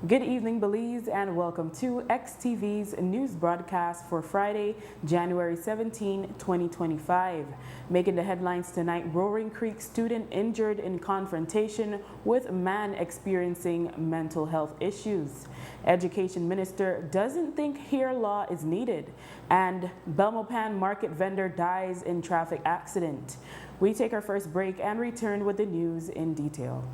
Good evening, Belize, and welcome to XTV's news broadcast for Friday, January 17, 2025. Making the headlines tonight, Roaring Creek student injured in confrontation with man experiencing mental health issues. Education Minister doesn't think HERE law is needed, and Belmopan market vendor dies in traffic accident. We take our first break and return with the news in detail.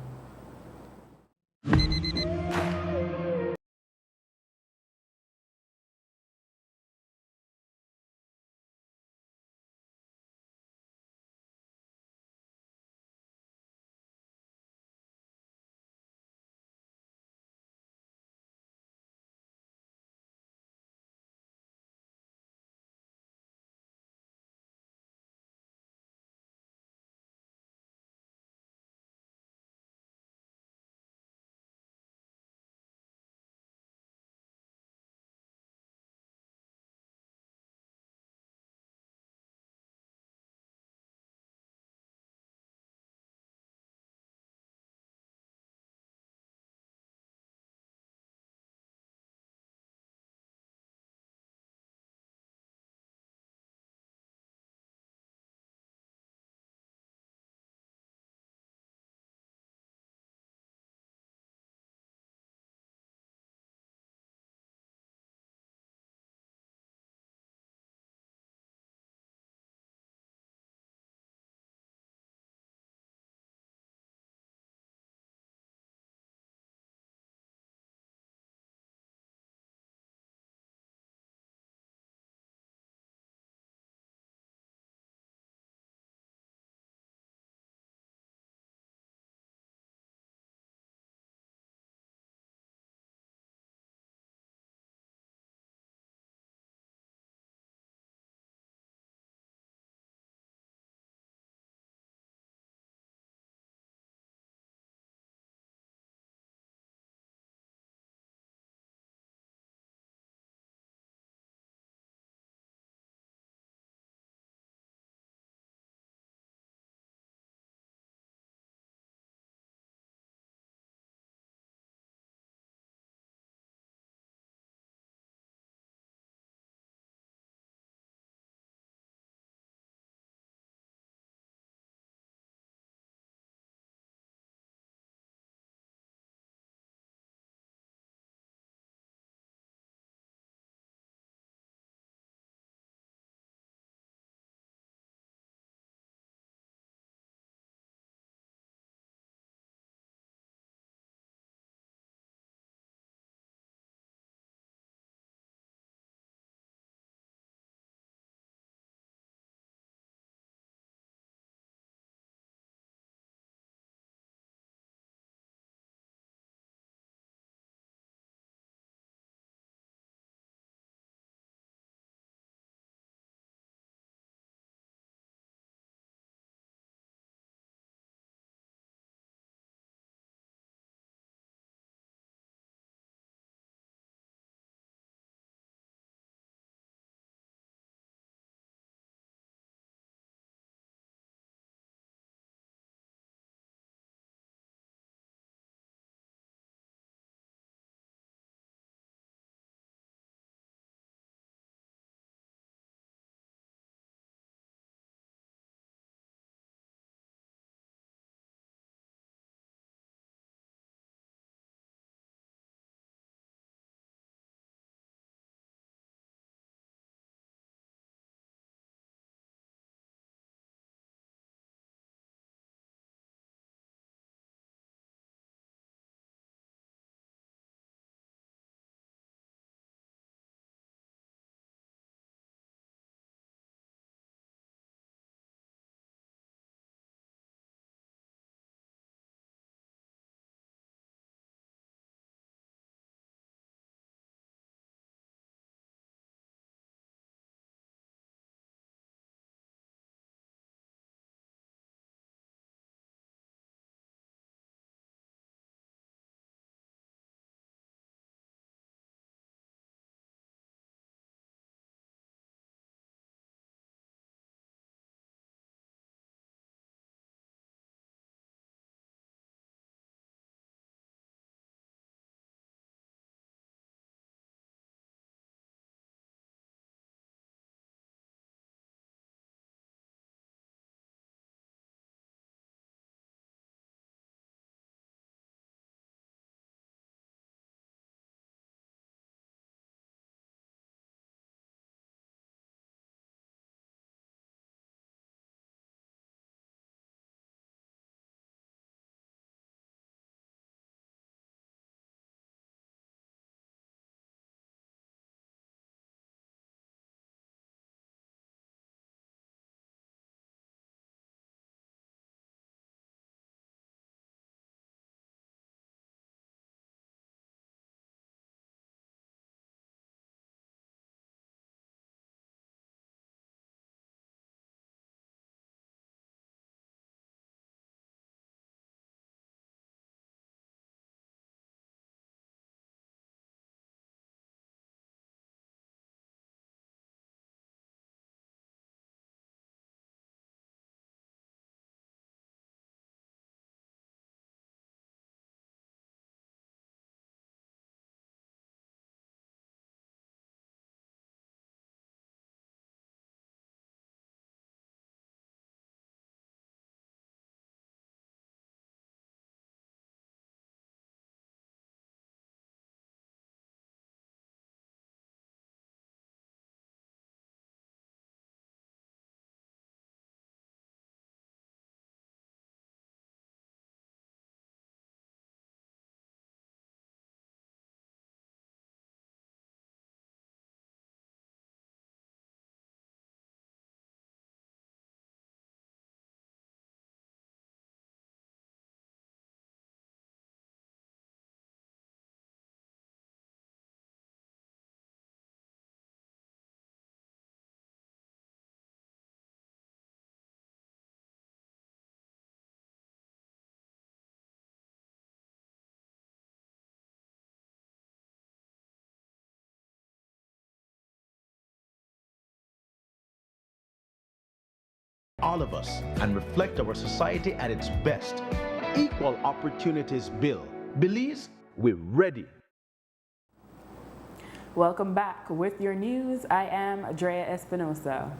all of us and reflect our society at its best. Equal Opportunities Bill. Belize, we're ready. Welcome back. With your news, I am Drea Espinosa.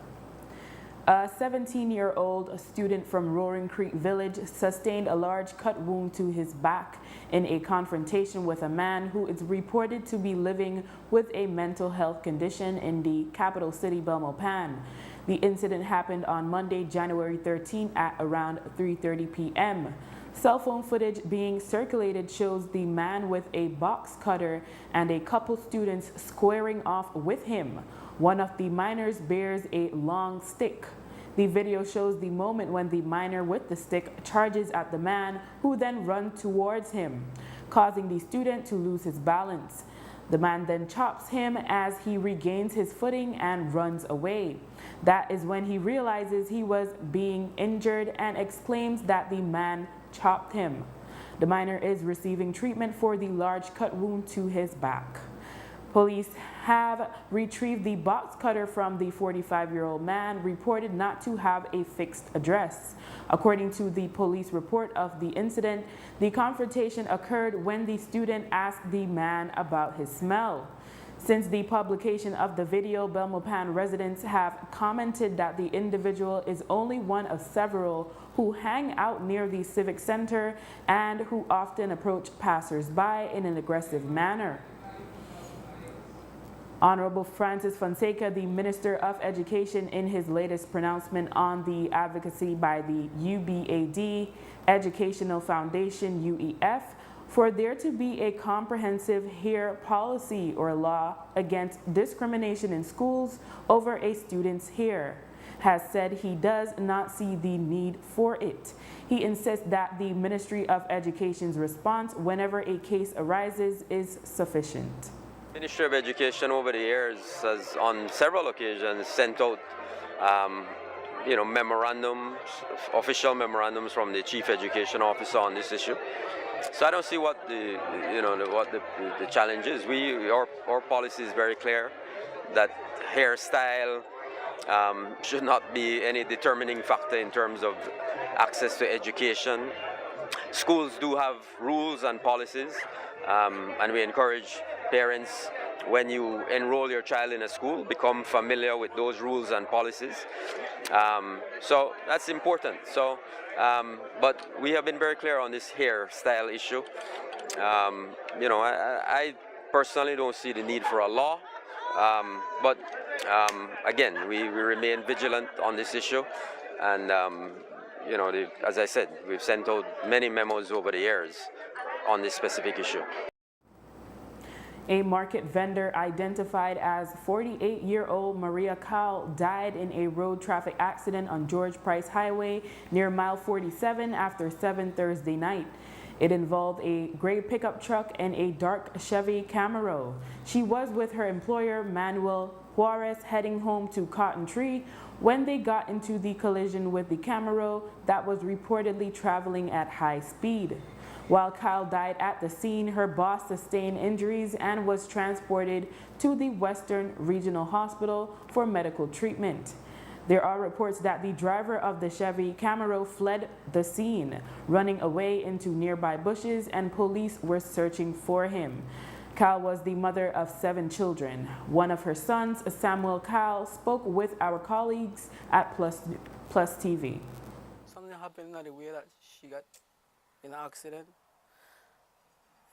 A 17-year-old student from Roaring Creek Village sustained a large cut wound to his back in a confrontation with a man who is reported to be living with a mental health condition in the capital city, Belmopan. The incident happened on Monday, January 13 at around 3:30 p.m. Cell phone footage being circulated shows the man with a box cutter and a couple students squaring off with him. One of the minors bears a long stick. The video shows the moment when the minor with the stick charges at the man, who then runs towards him, causing the student to lose his balance. The man then chops him as he regains his footing and runs away. That is when he realizes he was being injured and exclaims that the man chopped him. The minor is receiving treatment for the large cut wound to his back. Police have retrieved the box cutter from the 45-year-old man, reported not to have a fixed address. According to the police report of the incident, the confrontation occurred when the student asked the man about his smell. Since the publication of the video, Belmopan residents have commented that the individual is only one of several who hang out near the civic center and who often approach passers-by in an aggressive manner. Honorable Francis Fonseca, the Minister of Education, in his latest pronouncement on the advocacy by the UBAD Educational Foundation, UEF, for there to be a comprehensive hair policy or law against discrimination in schools over a student's hair, has said he does not see the need for it. He insists that the Ministry of Education's response whenever a case arises is sufficient. Ministry of Education over the years has on several occasions sent out memorandums, official memorandums from the Chief Education Officer on this issue. So I don't see what the challenge is. Our policy is very clear that hairstyle should not be any determining factor in terms of access to education. Schools do have rules and policies, and we encourage parents, when you enroll your child in a school, become familiar with those rules and policies. So that's important. So, but we have been very clear on this hairstyle issue. I personally don't see the need for a law, but again, we remain vigilant on this issue, and as I said, we've sent out many memos over the years on this specific issue. A market vendor identified as 48-year-old Maria Cal died in a road traffic accident on George Price Highway near mile 47 after 7 Thursday night. It involved a gray pickup truck and a dark Chevy Camaro. She was with her employer, Manuel Juarez, heading home to Cotton Tree when they got into the collision with the Camaro that was reportedly traveling at high speed. While Kyle died at the scene, her boss sustained injuries and was transported to the Western Regional Hospital for medical treatment. There are reports that the driver of the Chevy Camaro fled the scene, running away into nearby bushes, and police were searching for him. Kyle was the mother of 7 children. One of her sons, Samuel Kyle, spoke with our colleagues at Plus TV. Something happened in the way that she got in an accident,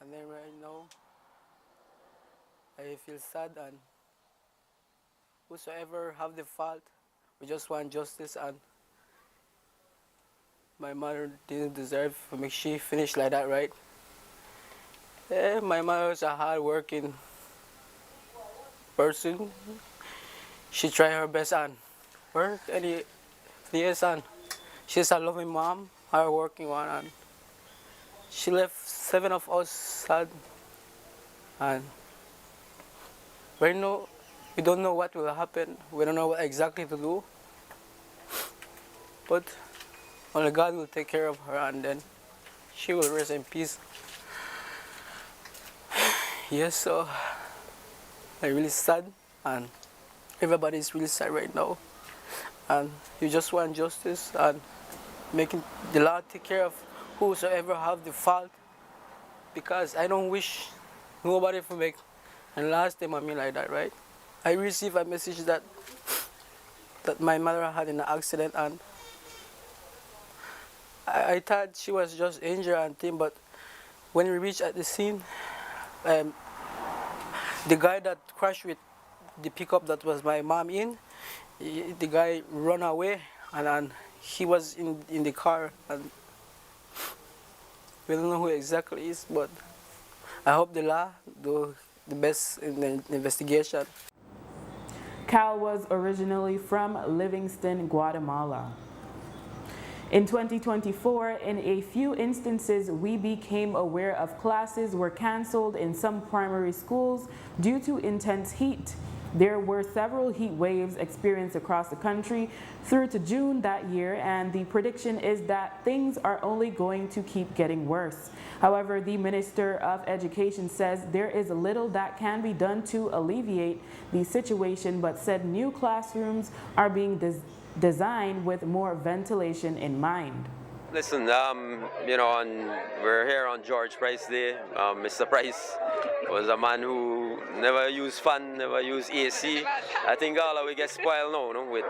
and then right now I feel sad, and whosoever have the fault, we just want justice, and my mother didn't deserve to make she finish like that, right? Yeah, my mother is a hard-working person. She tried her best and worked any years, and she's a loving mom, hard-working one, and she left 7 of us sad, and right now we don't know what will happen. We don't know what exactly to do, but only God will take care of her, and then she will rest in peace. Yes, so I'm really sad, and everybody is really sad right now. and you just want justice and making the law take care of whosoever have the fault, because I don't wish nobody to make and last time I mean like that, right? I received a message that my mother had an accident, and I thought she was just injured and thing, but when we reached at the scene, the guy that crashed with the pickup that was my mom in, the guy ran away, and he was in the car, and we don't know who exactly is, but I hope the law do the best in the investigation. Cal was originally from Livingston, Guatemala. In 2024, in a few instances, we became aware of classes were canceled in some primary schools due to intense heat. There were several heat waves experienced across the country through to June that year, and the prediction is that things are only going to keep getting worse. However, the Minister of Education says there is little that can be done to alleviate the situation, but said new classrooms are being designed with more ventilation in mind. Listen, you know, we're here on George Price Day. Mr. Price was a man who never used fan, never used AC. I think all of we get spoiled now, no? With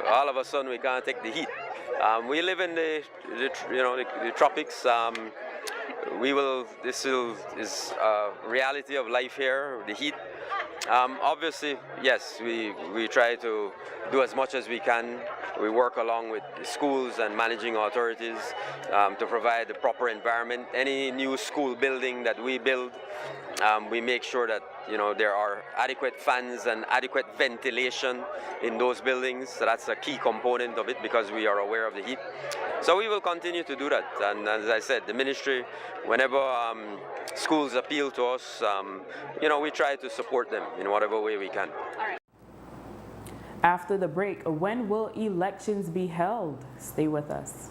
all of a sudden we can't take the heat. We live in the tropics. This is a reality of life here, the heat. Obviously, yes, we try to do as much as we can. We work along with the schools and managing authorities to provide the proper environment. Any new school building that we build, we make sure that there are adequate fans and adequate ventilation in those buildings. So that's a key component of it, because we are aware of the heat. So we will continue to do that. And as I said, the ministry, whenever schools appeal to us, we try to support them in whatever way we can. After the break, when will elections be held? Stay with us.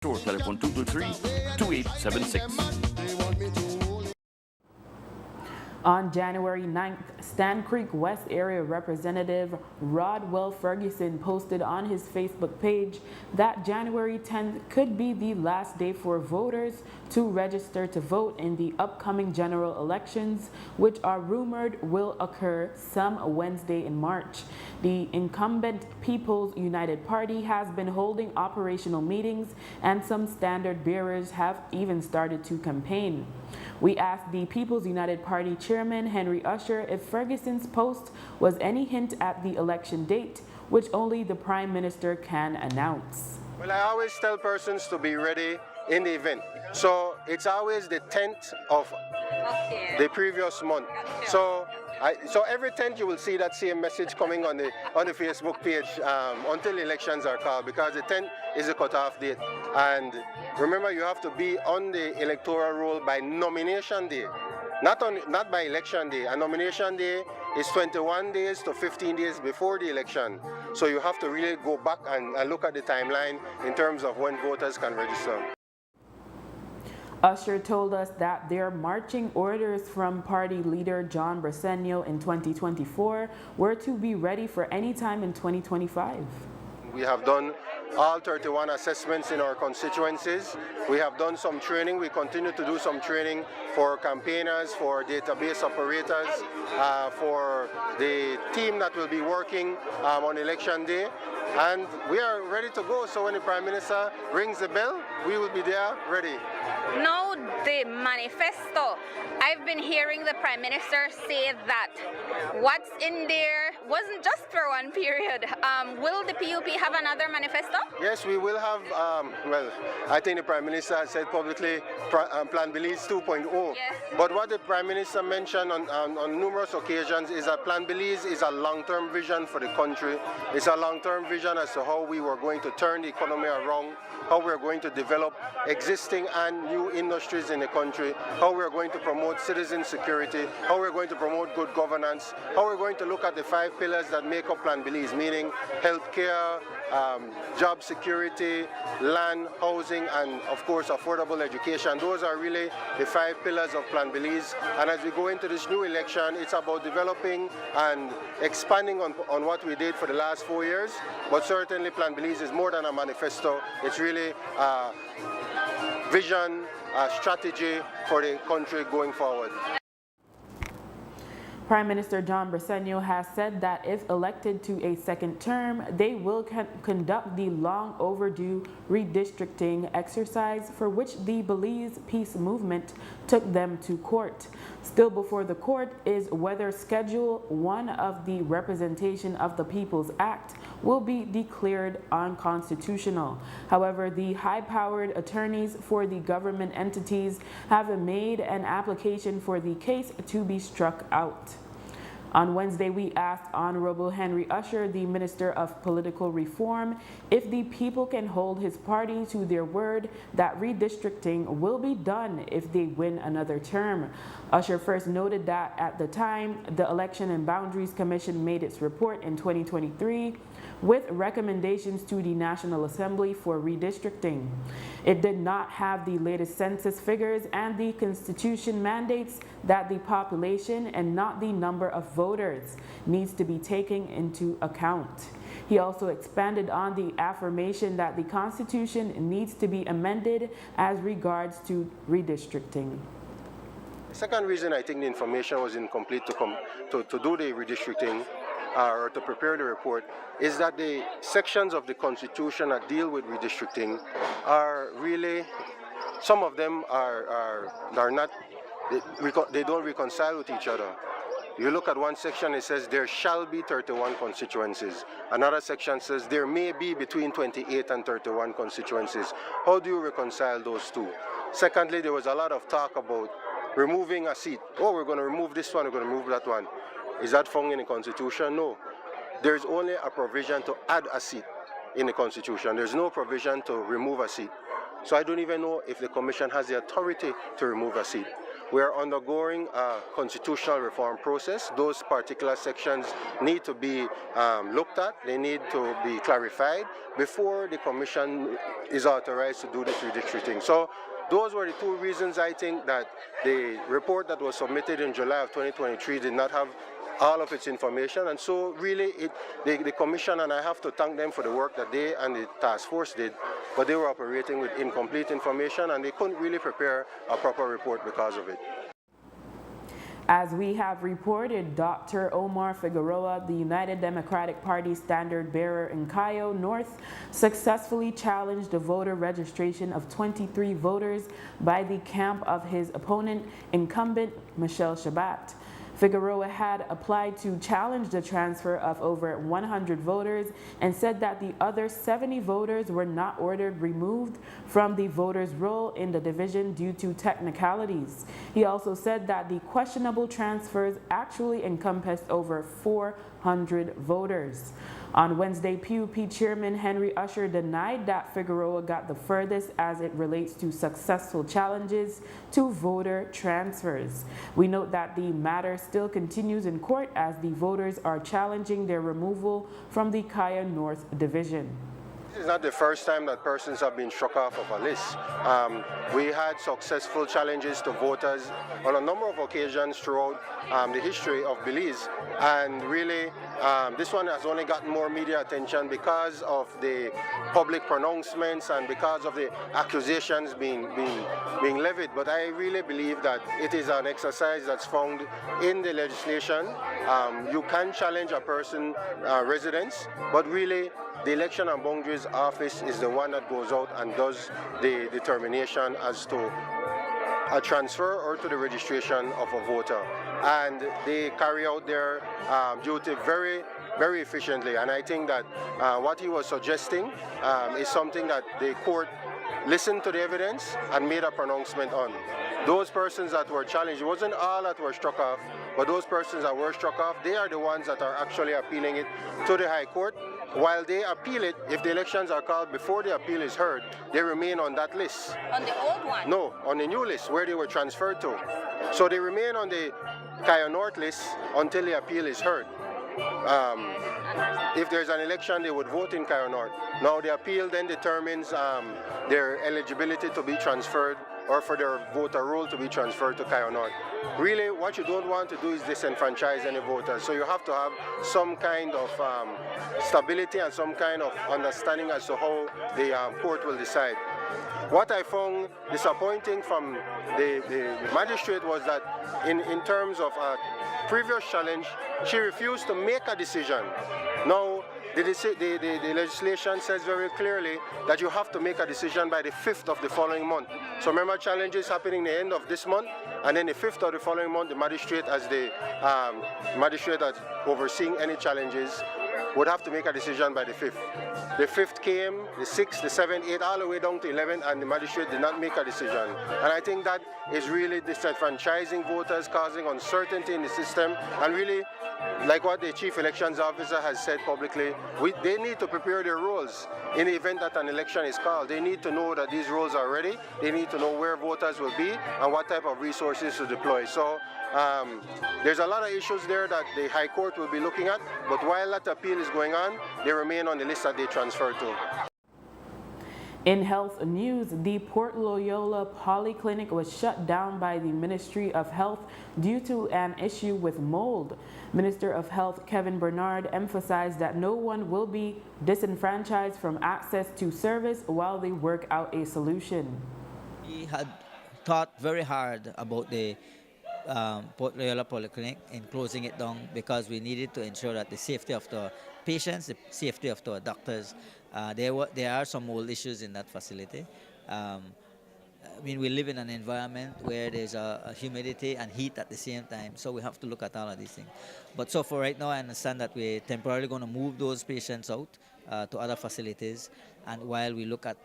or telephone 223-2876. On January 9th, Stan Creek West Area Representative Rodwell Ferguson posted on his Facebook page that January 10th could be the last day for voters to register to vote in the upcoming general elections, which are rumored will occur some Wednesday in March. The incumbent People's United Party has been holding operational meetings, and some standard bearers have even started to campaign. We asked the People's United Party Chairman Henry Usher if Ferguson's post was any hint at the election date, which only the Prime Minister can announce. Well, I always tell persons to be ready in the event. So it's always the 10th of the previous month. So every 10th you will see that same message coming on the Facebook page until elections are called, because the 10th is the cutoff date. And remember, you have to be on the electoral roll by nomination day, not by election day. And nomination day is 21 days to 15 days before the election. So you have to really go back and look at the timeline in terms of when voters can register. Usher told us that their marching orders from party leader John Bresenio in 2024 were to be ready for any time in 2025. We have done all 31 assessments in our constituencies. We have done some training. We continue to do some training for campaigners, for database operators, for the team that will be working on election day. And we are ready to go. So when the Prime Minister rings the bell, we will be there ready. Now the manifesto. I've been hearing the Prime Minister say that what's in there wasn't just for one period. Will the PUP have another manifesto? Yes, we will have, well, I think the Prime Minister has said publicly Plan Belize 2.0. Yes. But what the Prime Minister mentioned on numerous occasions is that Plan Belize is a long-term vision for the country. It's a long-term vision as to how we were going to turn the economy around, how we're going to develop existing and new industries in the country, how we're going to promote citizen security, how we're going to promote good governance, how we're going to look at the 5 pillars that make up Plan Belize, meaning healthcare, job security, land, housing, and of course affordable education. Those are really the 5 pillars of Plan Belize. And as we go into this new election, it's about developing and expanding on what we did for the last 4 years. But certainly Plan Belize is more than a manifesto. It's really a vision, a strategy for the country going forward. Prime Minister John Bresenio has said that if elected to a second term, they will conduct the long overdue redistricting exercise for which the Belize Peace Movement took them to court. Still before the court is whether Schedule 1 of the Representation of the People's Act will be declared unconstitutional. However, the high-powered attorneys for the government entities have made an application for the case to be struck out. On Wednesday, we asked Honorable Henry Usher, the Minister of Political Reform, if the people can hold his party to their word that redistricting will be done if they win another term. Usher first noted that at the time the Election and Boundaries Commission made its report in 2023 with recommendations to the National Assembly for redistricting. It did not have the latest census figures, and the Constitution mandates that the population and not the number of voters needs to be taken into account. He also expanded on the affirmation that the Constitution needs to be amended as regards to redistricting. The second reason I think the information was incomplete to do the redistricting or to prepare the report is that the sections of the Constitution that deal with redistricting are really, some of them are not, they don't reconcile with each other. You look at one section, it says there shall be 31 constituencies. Another section says there may be between 28 and 31 constituencies. How do you reconcile those two? Secondly, there was a lot of talk about removing a seat. Oh, we're going to remove this one, we're going to remove that one. Is that found in the Constitution? No. There is only a provision to add a seat in the Constitution. There's no provision to remove a seat. So I don't even know if the Commission has the authority to remove a seat. we are undergoing a constitutional reform process. Those particular sections need to be looked at. They need to be clarified before the commission is authorized to do this redistricting. So those were the two reasons I think that the report that was submitted in July of 2023 did not have all of its information, and so really the commission, and I have to thank them for the work that they and the task force did, but they were operating with incomplete information and they couldn't really prepare a proper report because of it. As we have reported, Dr. Omar Figueroa, the United Democratic Party standard bearer in Cayo North, successfully challenged the voter registration of 23 voters by the camp of his opponent, incumbent Michelle Shabat. Figueroa had applied to challenge the transfer of over 100 voters and said that the other 70 voters were not ordered removed from the voters' roll in the division due to technicalities. He also said that the questionable transfers actually encompassed over 400 voters. On Wednesday, PUP Chairman Henry Usher denied that Figueroa got the furthest as it relates to successful challenges to voter transfers. We note that the matter still continues in court as the voters are challenging their removal from the Cayo North Division. This is not the first time that persons have been struck off of a list. We had successful challenges to voters on a number of occasions throughout the history of Belize, and really this one has only gotten more media attention because of the public pronouncements and because of the accusations being levied. But I really believe that it is an exercise that's found in the legislation. You can challenge a person's residence, but really the Election and Boundaries Office is the one that goes out and does the determination as to a transfer or to the registration of a voter. And they carry out their duty very, very efficiently. And I think that what he was suggesting is something that the court listened to the evidence and made a pronouncement on. Those persons that were challenged, it wasn't all that were struck off, but those persons that were struck off, they are the ones that are actually appealing it to the High Court. While they appeal it, if the elections are called before the appeal is heard, they remain on that list. On the old one? No, on the new list where they were transferred to. So they remain on the Cayo North list until the appeal is heard. If there's an election, they would vote in Cayo North. Now the appeal then determines their eligibility to be transferred or for their voter roll to be transferred to Cayo North. Really, what you don't want to do is disenfranchise any voters. So you have to have some kind of stability and some kind of understanding as to how the court will decide. What I found disappointing from the magistrate was that in terms of a previous challenge, she refused to make a decision. Now, the legislation says very clearly that you have to make a decision by the 5th of the following month. So remember, challenges happening the end of this month, and then the 5th of the following month, the magistrate, as the magistrate that's overseeing any challenges, would have to make a decision by the 5th. The 5th came, the 6th, the 7th, 8th, all the way down to 11th, and the magistrate did not make a decision. And I think that is really disenfranchising voters, causing uncertainty in the system, and really, like what the Chief Elections Officer has said publicly, they need to prepare their rolls in the event that an election is called. They need to know that these rolls are ready. They need to know where voters will be and what type of resources to deploy. So there's a lot of issues there that the High Court will be looking at, but while that appeal is going on, they remain on the list that they transfer to. In health news, the Port Loyola Polyclinic was shut down by the Ministry of Health due to an issue with mold. Minister of Health Kevin Bernard emphasized that no one will be disenfranchised from access to service while they work out a solution. We had thought very hard about the Port Loyola Polyclinic in closing it down because we needed to ensure that the safety of the patients, the safety of the doctors. There are some mold issues in that facility. I mean, we live in an environment where there's a humidity and heat at the same time, so we have to look at all of these things. But so for right now, I understand that we're temporarily going to move those patients out to other facilities, and while we look at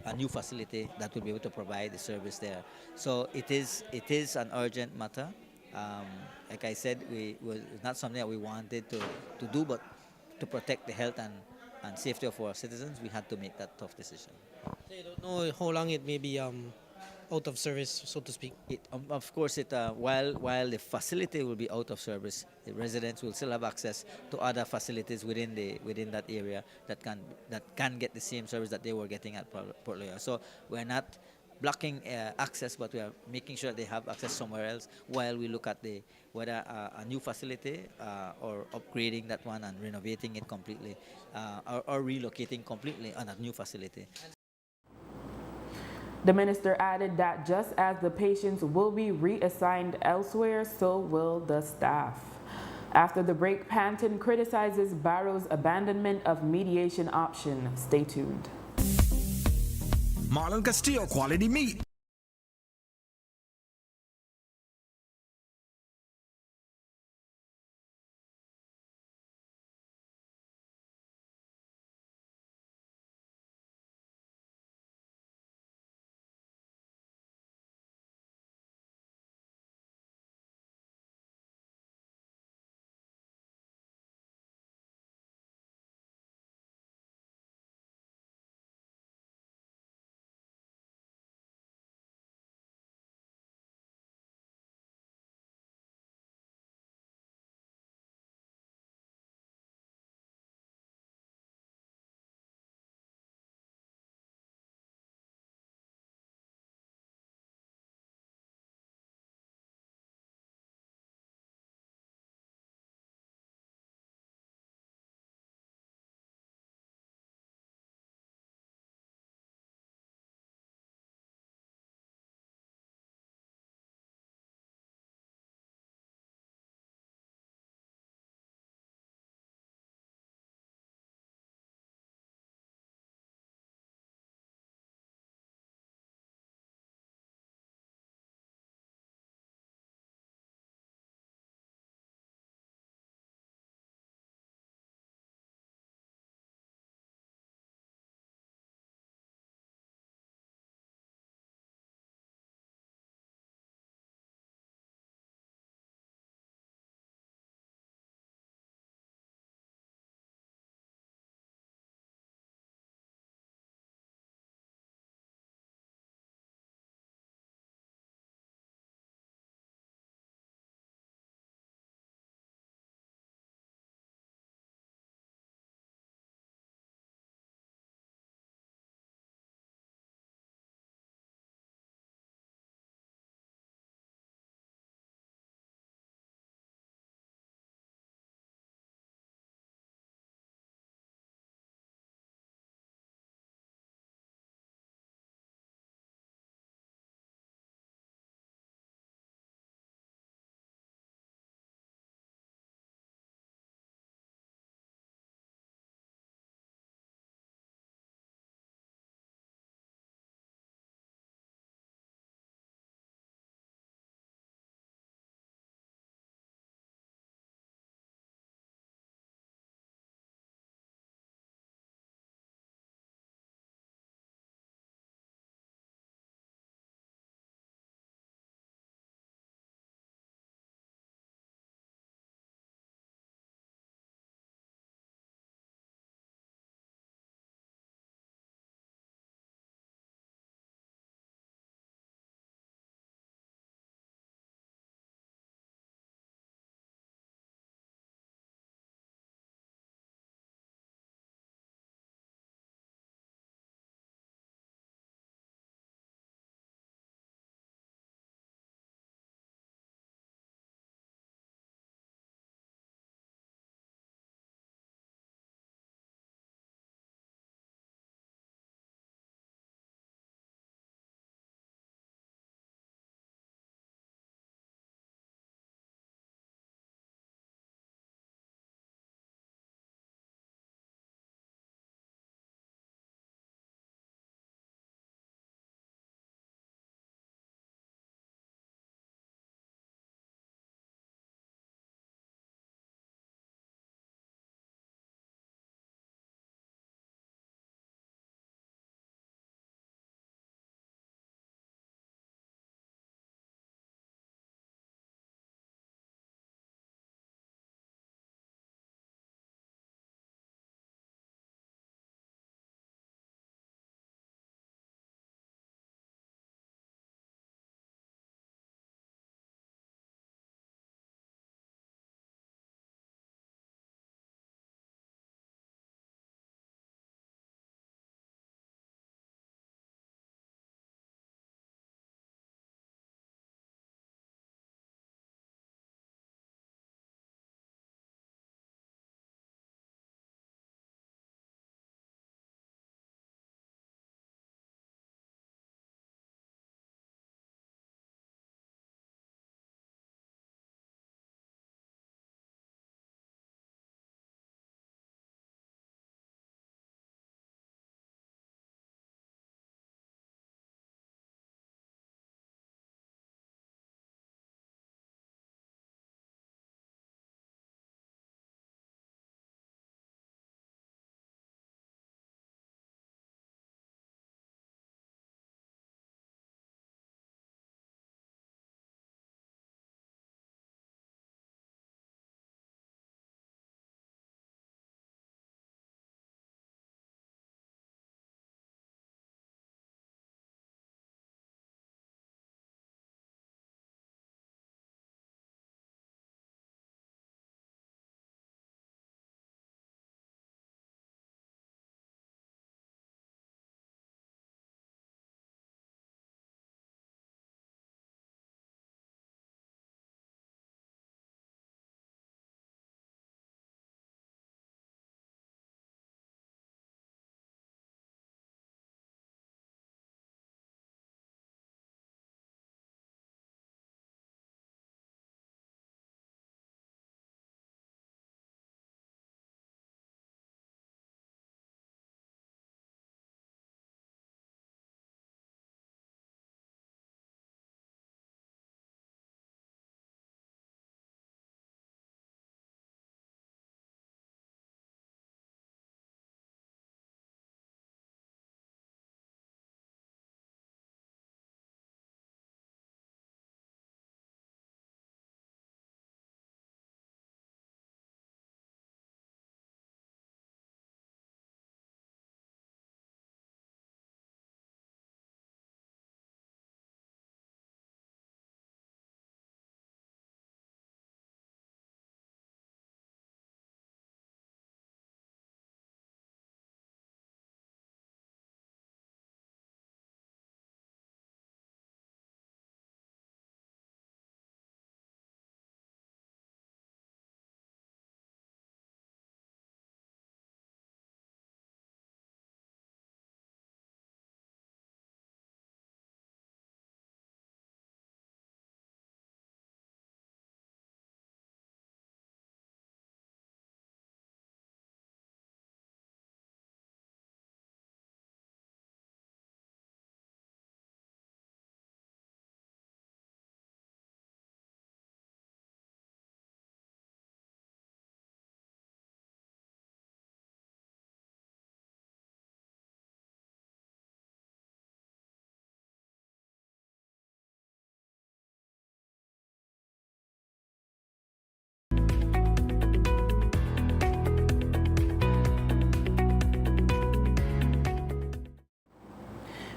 a new facility that will be able to provide the service there. So it is an urgent matter. Like I said, it's not something that we wanted to do, but to protect the health and safety of our citizens, we had to make that tough decision. I don't know how long it may be out of service, so to speak? Of course, while the facility will be out of service, the residents will still have access to other facilities within that area that can get the same service that they were getting at Port Loya. So we're not blocking access, but we are making sure they have access somewhere else while we look at whether a new facility or upgrading that one and renovating it completely or relocating completely on a new facility. The minister added that just as the patients will be reassigned elsewhere, so will the staff. After the break, Panton criticizes Barrow's abandonment of mediation option. Stay tuned. Marlon Castillo, Quality Meat.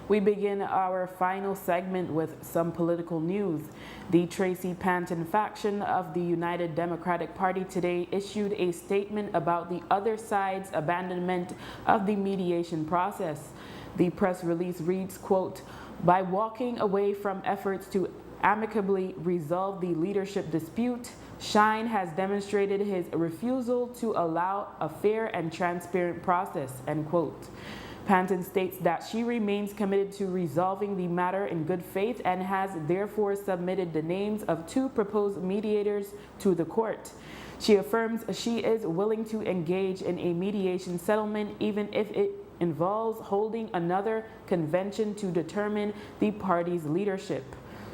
We begin our final segment with some political news. The Tracy Panton faction of the United Democratic Party today issued a statement about the other side's abandonment of the mediation process. The press release reads, quote, "By walking away from efforts to amicably resolve the leadership dispute, Shine has demonstrated his refusal to allow a fair and transparent process," end quote. Panton states that she remains committed to resolving the matter in good faith and has therefore submitted the names of 2 proposed mediators to the court. She affirms she is willing to engage in a mediation settlement even if it involves holding another convention to determine the party's leadership.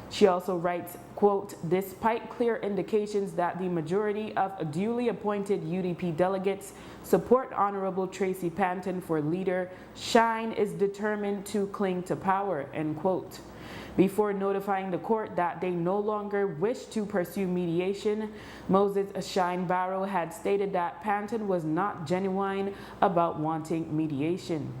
She also writes, quote, "Despite clear indications that the majority of duly appointed UDP delegates support Honorable Tracy Panton for leader, Shine is determined to cling to power," end quote. Before notifying the court that they no longer wish to pursue mediation, Moses Shine Barrow had stated that Panton was not genuine about wanting mediation.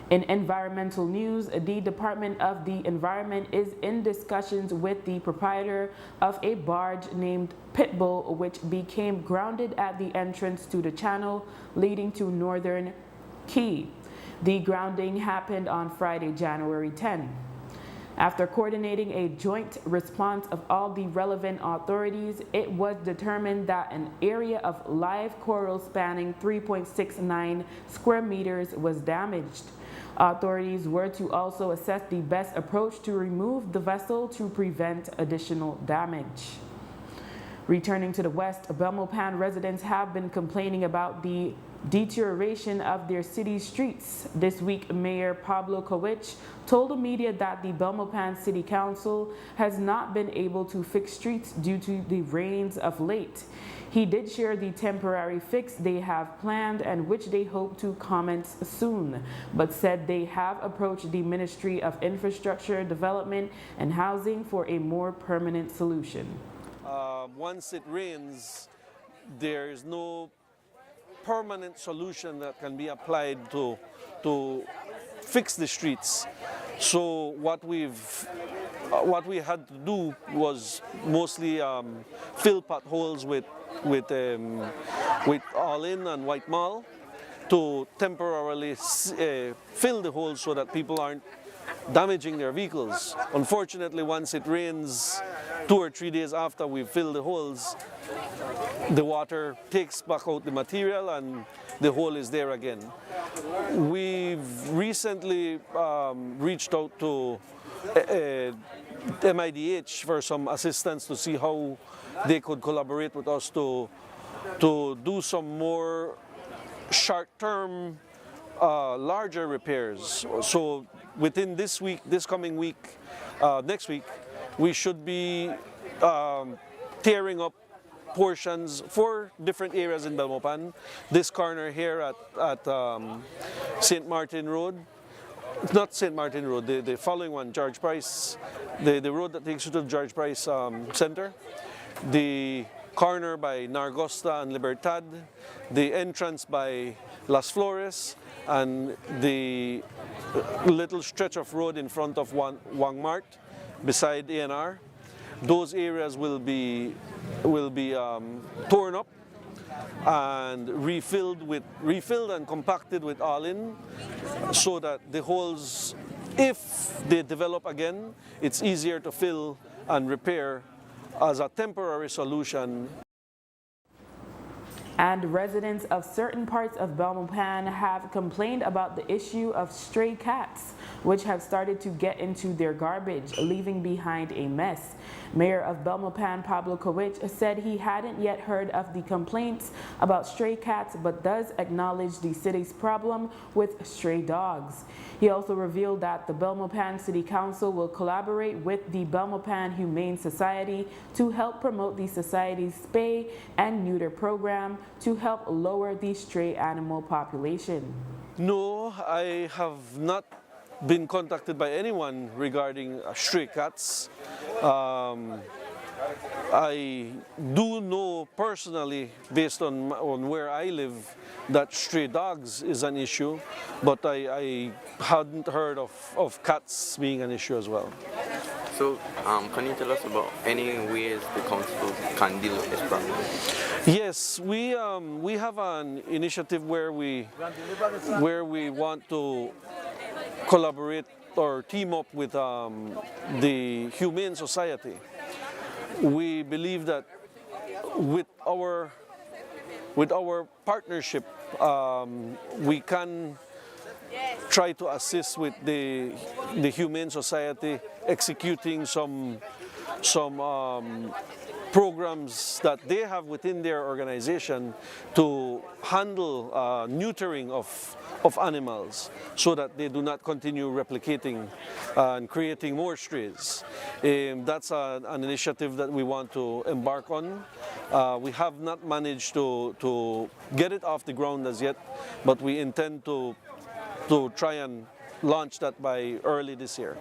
In environmental news, the Department of the Environment is in discussions with the proprietor of a barge named Pitbull, which became grounded at the entrance to the channel leading to Northern Key. The grounding happened on Friday, January 10. After coordinating a joint response of all the relevant authorities, it was determined that an area of live coral spanning 3.69 square meters was damaged. Authorities were to also assess the best approach to remove the vessel to prevent additional damage. Returning to the west, Belmopan residents have been complaining about the deterioration of their city's streets. This week, Mayor Pablo Kowich told the media that the Belmopan City Council has not been able to fix streets due to the rains of late. He did share the temporary fix they have planned and which they hope to commence soon, but said they have approached the Ministry of Infrastructure Development and Housing for a more permanent solution. Once it rains, there is no permanent solution that can be applied to fix the streets. So what we had to do was mostly fill potholes with All-In and White Mall to temporarily fill the holes so that people aren't damaging their vehicles. Unfortunately, once it rains 2 or 3 days after we fill the holes, the water takes back out the material and the hole is there again. We've recently reached out to MIDH for some assistance to see how they could collaborate with us to do some more short-term, larger repairs. So within this week, this coming week, next week, we should be tearing up portions for different areas in Belmopan. This corner here at St. Martin Road, not St. Martin Road, the following one, George Price, the road that takes you to the George Price Center, the corner by Nargosta and Libertad, the entrance by Las Flores, and the little stretch of road in front of Wang Mart beside ANR. Those areas will be torn up and refilled and compacted with All-In, so that the holes, if they develop again, it's easier to fill and repair as a temporary solution. And residents of certain parts of Belmopan have complained about the issue of stray cats, which have started to get into their garbage, leaving behind a mess. Mayor of Belmopan, Pablo Kowich, said he hadn't yet heard of the complaints about stray cats, but does acknowledge the city's problem with stray dogs. He also revealed that the Belmopan City Council will collaborate with the Belmopan Humane Society to help promote the society's spay and neuter program to help lower the stray animal population. No, I have not been contacted by anyone regarding stray cats. I do know personally, based on where I live, that stray dogs is an issue, but I hadn't heard of cats being an issue as well. So, can you tell us about any ways the council can deal with this problem? Yes, we have an initiative where we want to collaborate or team up with the Humane Society. We believe that with our partnership, we can try to assist with the Humane Society executing some programs that they have within their organization to handle neutering of animals so that they do not continue replicating and creating more strays. That's an initiative that we want to embark on. We have not managed to get it off the ground as yet, but we intend to try and launch that by early this year.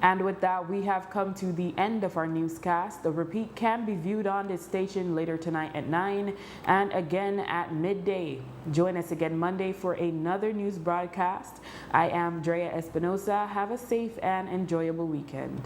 And with that, we have come to the end of our newscast. The repeat can be viewed on this station later tonight at 9 and again at midday. Join us again Monday for another news broadcast. I am Drea Espinosa. Have a safe and enjoyable weekend.